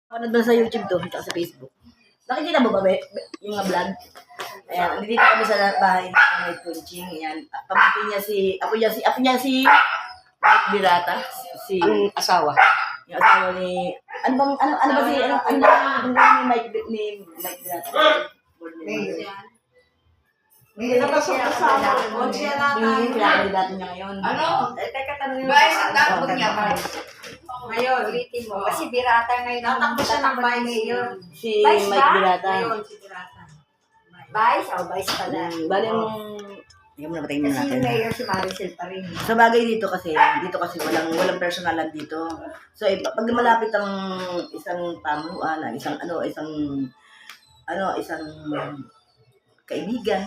Ano doon sa YouTube to, at sa Facebook. Nakikita mo ba yung mga vlog? Ayan, nandito kami sa bahay ng Night Punching. Ayan, pamangkin niya apo niya si Mike Birata. Ang asawa. Yung asawa ni, ano ba ni Mike Birata? May napasok ka sa amin. Yung pinakakandidato niya ngayon. Teka, tanongin mo. Guys, ang takot niya. Ngayon, ulitin mo. Kasi Birata ngayon ang Tatakbo siya ng tatakbo ni Vice. Mayor. Si Vice Mike ba? Birata. Ngayon, si Birata. Vice? O, Vice pala. Bale mong, tingnan mo na patayin Kasi natin. yung Mayor si Maricel pa rin. Sa bagay dito kasi walang personalan dito. So pag malapit ang isang pamunuan, ang isang kaibigan,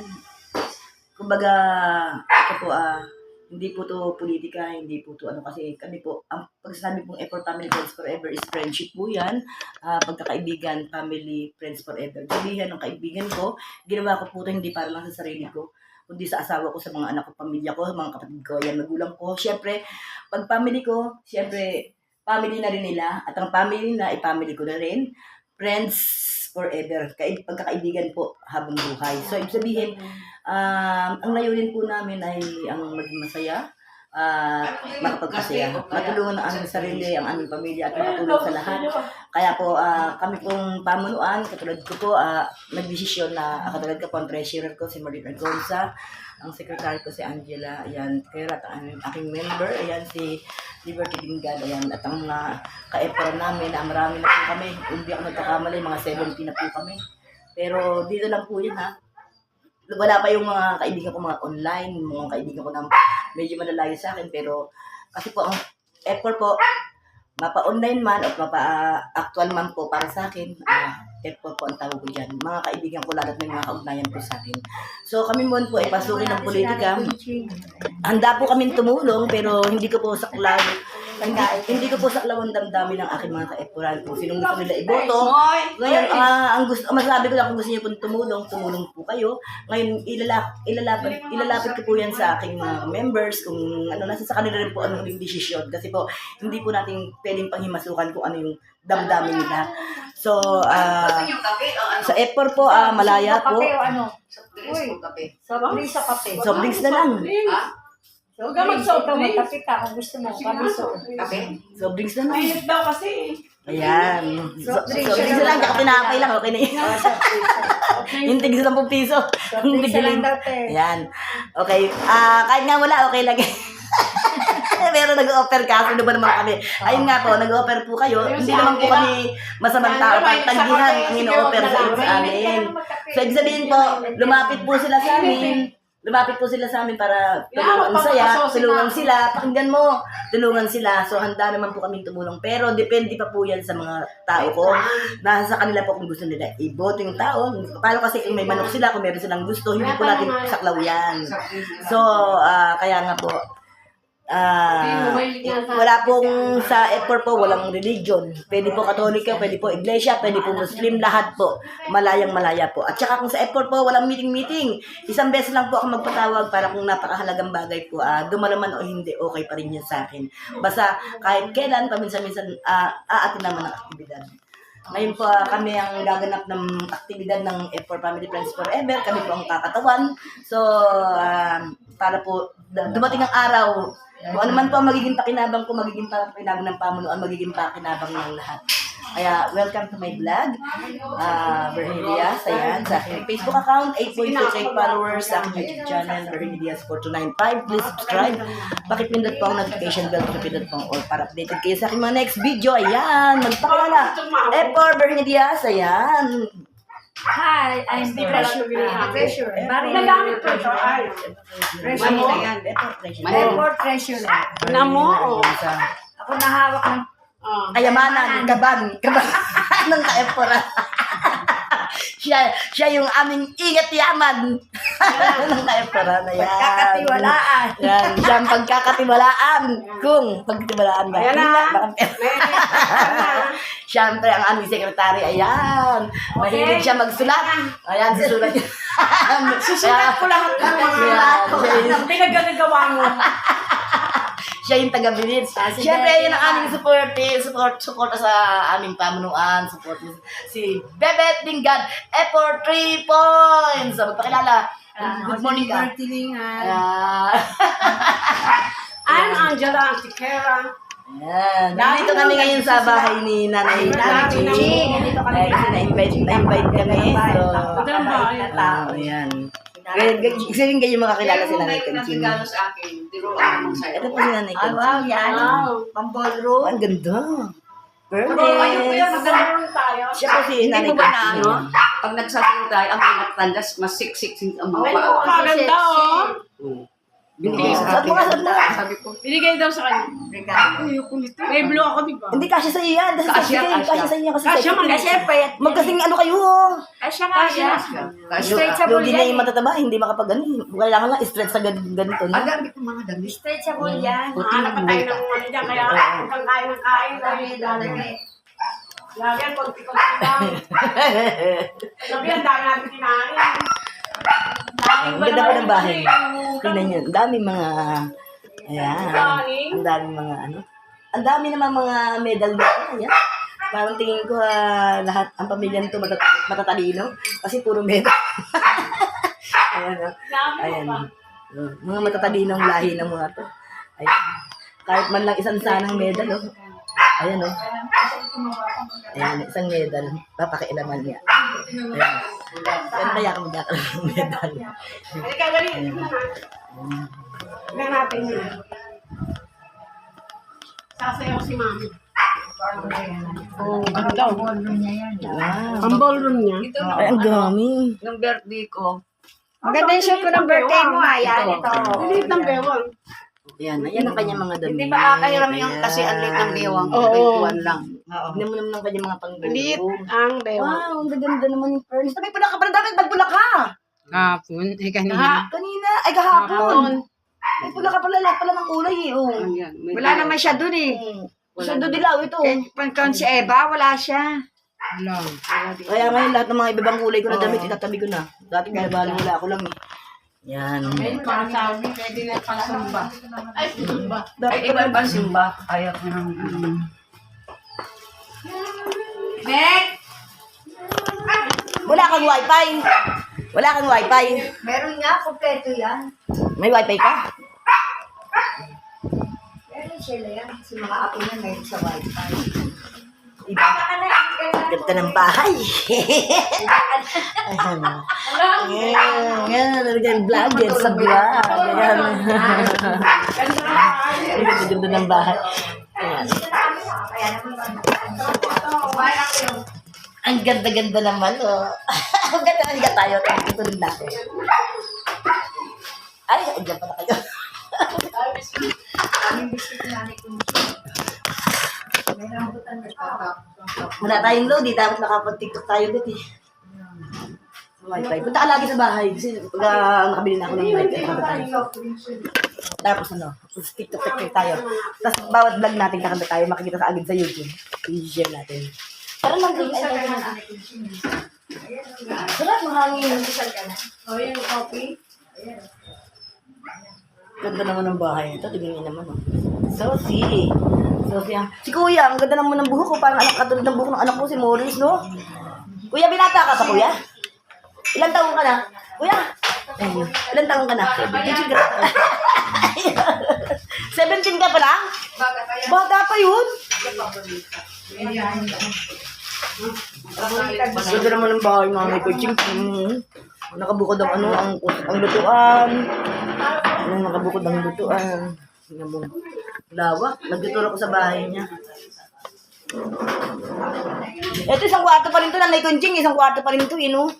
kumbaga ito po hindi po to politika, hindi po to kasi kami po ang pag sinabi pong effort family friends forever is friendship po yan. Pagkakaibigan, family friends forever. Sabihin ng kaibigan ko, ginawa ko po to hindi para lang sa sarili ko, kundi sa asawa ko, sa mga anak ko, pamilya ko, mga kapatid ko, yan, magulang ko. Siyempre, pag family ko, siyempre, family na rin nila. At ang family na, family ko na rin. Friends forever. Pagkakaibigan po habang buhay. So, ibig sabihin, ang layunin po namin ay ang maging masaya, makapagpasaya. Matulungan ang aming sarili, ang aming pamilya, at makatulong sa lahat. Kaya po, kami pong pamunuan, katulad ko po, nagdesisyon na, katulad ko po, ang treasurer ko, si Marita Gonza, ang secretary ko, si Angela, ayan, kaya at ang aking member, ayan, si Liberty Dinggan, ayan, at ang ka-EPRA namin, marami na po kami, hindi ako nagkakamali, mga 70 na po kami. Pero dito lang po yun, wala pa yung mga kaibigan ko, mga online, mga kaibigan ko na medyo malalayo sa akin, pero kasi po, ang effort po, mapa-online man o mapa-actual man po para sa akin, effort po ang tawag ko dyan. Mga kaibigan ko lahat may mga kaugnayan po sa akin. So kami mo po ay pasukin ng politika. Handa po kaming tumulong, pero hindi ko po saklaw. Hindi ko po saklaw ang damdamin ng aking mga ka-eporan. Kung sinong gusto nila iboto. Ngayon, masabi ko lang kung gusto niyo po tumulong po kayo. Ngayon, ilalapit ko po yan sa aking mga members, kung nasa sa kanila rin po anong yung desisyon. Kasi po, hindi po natin pwedeng panghimasukan kung ano yung damdamin nila. So, sa effort po, malaya po. Kape o ano? Uy, kape. Sa kape. Soft drinks na lang. Huwag ka mag-soft drink. Magkape ka kung gusto mo. Kape? Soft drinks na lang. Mainit daw kasi. Ayan. Soft drinks na lang. Kaya pinapay lang. Okay na yun. Yung tig 10 piso. Soft drinks na lang daw, te. Ayan. Okay. Kahit nga wala, okay lang. Pero nag-offer ka, ano ba naman kami? Ayun nga po, nag-offer po kayo. Hindi naman po kami masamang tao. Pagtanggihan ang in-offer sa amin. So, ibig sabihin po, lumapit po sila sa amin. Lumapit po sila sa amin para tulungan sila. Pakinggan mo, tulungan sila. So, handa naman po kaming tumulong. Pero, depende pa po yan sa mga tao ko. Nasa kanila po kung gusto nila iboto yung tao. Paano kasi kung may manok sila, kung meron silang gusto, hindi po natin saklaw yan. So, kaya nga po, wala pong sa effort po, walang religion. Pwede po Katolika, pwede po Iglesia, pwede po Muslim, lahat po. Malayang-malaya po. At saka kung sa effort po, walang meeting-meeting. Isang beses lang po ako magpatawag para kung napakahalagang bagay po, dumalaman o hindi, okay pa rin yun sa akin. Basta kahit kailan, paminsan-minsan, aatin naman ang aktibidad. Ngayon po, kami ang gaganap ng aktibidad ng F4 Family Friends Forever. Kami po ang kakatawan. So, para po, dumating ang araw, kung ano man po ang magiging pakinabang ko, magiging pakinabang ng pamunuan, magiging pakinabang ng lahat. Kaya, welcome to my vlog. Bernie Diaz, ayan, sa aking Facebook account, 8.28 followers, sa aking YouTube channel, Bernie Diaz 4295. Please subscribe. Pakipindot po ang notification bell, pakipindot po ang all para updated kayo sa aking mga next video. Ayan, magpakilala. F4 Bernie Diaz, ayan. Hi, I'm Treasure. Nagamit ko ito. Ay. Airport Treasure. Namo. Ako nahawak ng Kayamanan, kaban ng ka-F4. Siya yung aming ingat yaman ng ka-F4 na yan. pagkakatiwalaan. Yan, siya ang pagkakatiwalaan. Kung pagkakatiwalaan ba? Ayan na. Siyempre, ang aming sekretary, ayan. Mahilig siya magsulat. Ayan, susulat niya. Susulat ko lahat ng mga pinagagawa mo. Siya yung taga-bilis. Siyempre, yun ang aming support sa aming pamunuan. Support si Bebet Dinggan, for 3 points. So, magpakilala. Good morning ka. Ayan. I'm Angela Antiquera. Ayan. Nandito kami ngayon sa bahay ni Nanay Ching. Kasi na-invite kami. So, Magandang bahay. ayan. Kasi rin kayo makakilala si Nanay Ching. Nagregalo sa akin, diruan mo sa'yo. Ito po si Nanay Ching. yan. Wow. Pamballroom. Ang ganda. Pero ayun ko yan, Perfect. Magandang tayo. Siya po si Hindi Nanay mo ba na Ching. ano? Pag nagsasayaw tayo, ang ingat tandas, mas siksik ang Ay, mukha. maganda oh. Binigay sa Saan mo ka akin. saan? Sabi ko, Binigay daw sa kanya. Regalo. May blue ako, di ba? Hindi kasya sa iyo yan. Kasya. Kasya sa iyo kasi Kasya, sexy. mga Siyempre, Magkasing ano kayo. Asya nga yan. Straight sa Yung di na bulyan. yung matataba, hindi makapag ano. Kailangan lang stretch sa ganito. ang No? dami kong mga damit. Straight sa bulyan. Hanap pa tayo ng ano dyan, kaya hanggang kain ng kain. Dami lalagay. Lagi yan, konti-konti lang. Sabi yan, dami natin kinain. Ang ganda pa ng bahay. Tingnan nyo. Ang daming mga... Ayan. Ang daming mga ano. Ang dami naman mga medal dito. Ayan. Parang tingin ko lahat, ang pamilya nito matatalino. Kasi puro medal. Ayan. Ayan. Mga matatalinong lahi ng mga to. Ayan. Kahit man lang isang sanang medal. Oh. Ayan. Oh. Ayan. Isang medal. Papakialaman niya. Ayan. Yan kaya kung magkakaroon ng medal. Halika, dali. Tignan natin yun. Sasayaw si Mami. Oh, ganda. Ballroom niya yan. Wow. Ang ballroom niya. Ay, ang dami. Nung birthday ko, Maganda yung shoot ko ng birthday mo. Ayan, ito. Liit ng bewang. Ayan, ayan ang kanyang mga damit. hindi ba kakahiram yung kasi ang liit ng bewang? Oo. 21 lang. Tignan mo naman ang kanyang mga pang-gulong. Liit ang bewang. Wow, ang ganda naman yung furnace. Sabi pala ka pala, dapat nagpula ka. Hapon, kanina. Kanina, ay kahapon. Ay pula ka pala, lahat pala ng kulay eh. Oh. Ayan, may Wala naman siya dun eh. Sa dilaw ito. Pagkaon si Eva, wala siya. Lang. Kaya ngayon lahat ng mga ibang kulay ko na damit, itatabi ko na. Dati pinabalo wala ako lang eh. Yan. Ayun, para sabi, pwede na pala sumba. Ay, sumba. Ay, iba ba simba? Ayaw ko ng... Meg! Wala kang wifi. Wala kang wifi. Meron nga, kumpleto yan. May wifi ka? Meron sila yan. Si mga apo niya meron sa wifi. Iba. Ganda ng bahay. Ayan. Ayan. Ayan. Vlogger sa vlog. Ayan. Ang ganda ng bahay. Ayan. Ang ganda-ganda naman, oh. Ang ganda tayo. Tulog na ako. Ay, andyan pala kayo. Wala tayong load, di dapat nakapag-tiktok tayo dito eh. Wifi. Punta ka lagi sa bahay kasi pag nakabili na ako ng wifi. Tapos ano, tiktok tayo. Tapos bawat vlog natin kakanta tayo, makikita sa agad sa YouTube. I-share natin. Para lang din. Sarap, mahangin. O, yung coffee. Ganda naman ng bahay nito. Tignan niyo naman. Oh. Sophie. Si Kuya, ang ganda naman ng buhok ko. Parang anak katulad ng buhok ng anak ko, si Maurice, no? Kuya, binata ka pa, Kuya? Ilang taong ka na? Kuya? Ayun. Ilang taong ka na? 17 ka pa lang? Bata pa yun? Ganda naman ng bahay mga may coaching. Nakabukod ang ano, ang lutuan. Nakabukod ang lutuan. Tingnan mo. Lawak. Nagtuturo ko sa bahay niya. Ito, isang kwarto pa rin to na may kunching. Isang kwarto pa rin to, no?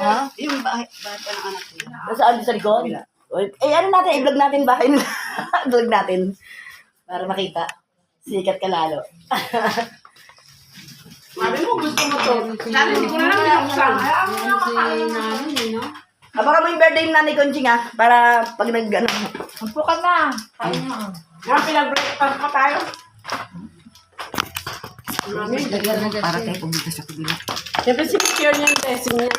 Ha? Yung bahay pa ng anak niya. Nasaan sa likod? Eh, ano natin? I-vlog natin bahay nila. Vlog natin. Para makita. Sikat ka lalo. Sabi mo, gusto mo to. Sabi, hindi ko na lang binuksan. Abangan mo yung birthday ng nanay Conching, ha? Para pag nag-ano. Upo ka na. Kain na. Nga, pinag-breakfast pa tayo. Para tayo pumunta sa kabila. Siyempre, secure niya yung blessing niya.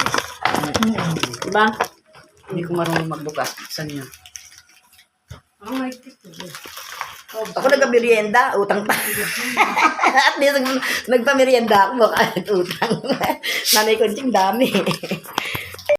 Diba? Hindi ko marunong magbukas. Saan niya? Ang may kito. Ako nagpamerienda, utang pa. At least nagpamerienda ako, kahit utang. Nanay ko ding dami.